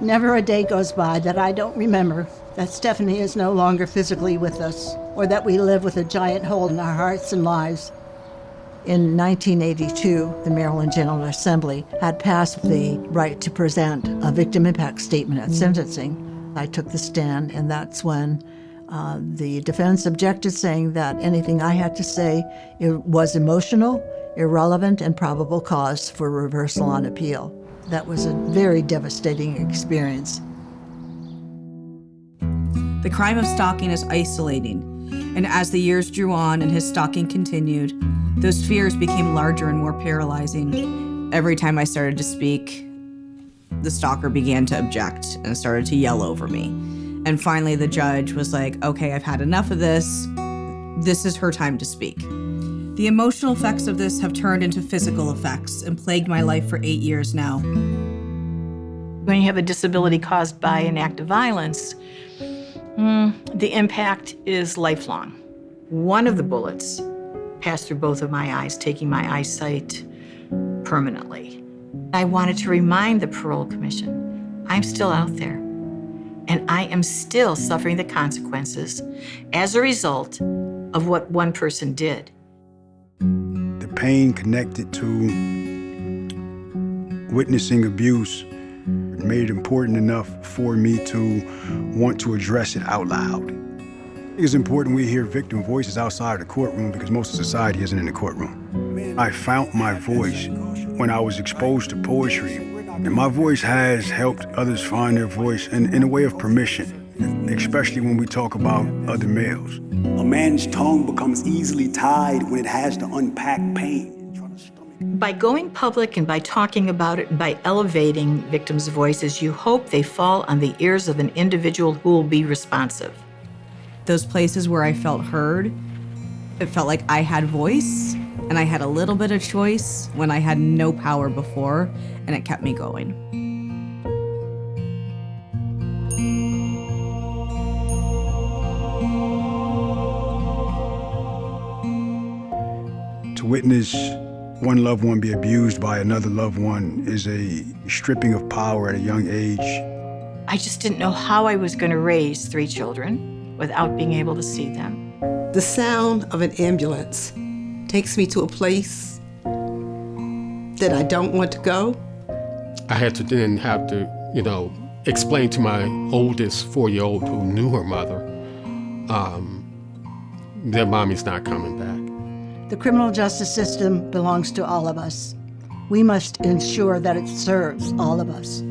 Never a day goes by that I don't remember that Stephanie is no longer physically with us, or that we live with a giant hole in our hearts and lives. In 1982, the Maryland General Assembly had passed the right to present a victim impact statement at sentencing. I took the stand, and that's when the defense objected, saying that anything I had to say was emotional, irrelevant, and probable cause for reversal on appeal. That was a very devastating experience. The crime of stalking is isolating, and as the years drew on and his stalking continued, those fears became larger and more paralyzing. Every time I started to speak, the stalker began to object and started to yell over me. And finally the judge was like, okay, I've had enough of this. This is her time to speak. The emotional effects of this have turned into physical effects and plagued my life for 8 years now. When you have a disability caused by an act of violence, the impact is lifelong. One of the bullets passed through both of my eyes, taking my eyesight permanently. I wanted to remind the Parole Commission, I'm still out there, and I am still suffering the consequences as a result of what one person did. The pain connected to witnessing abuse made it important enough for me to want to address it out loud. It's important we hear victim voices outside the courtroom because most of society isn't in the courtroom. I found my voice when I was exposed to poetry, and my voice has helped others find their voice in a way of permission, especially when we talk about other males. A man's tongue becomes easily tied when it has to unpack pain. By going public and by talking about it and by elevating victims' voices, you hope they fall on the ears of an individual who will be responsive. Those places where I felt heard, it felt like I had voice and I had a little bit of choice when I had no power before, and it kept me going. To witness one loved one be abused by another loved one is a stripping of power at a young age. I just didn't know how I was going to raise 3 children without being able to see them. The sound of an ambulance takes me to a place that I don't want to go. I had to then have to, explain to my oldest 4-year-old who knew her mother, that mommy's not coming back. The criminal justice system belongs to all of us. We must ensure that it serves all of us.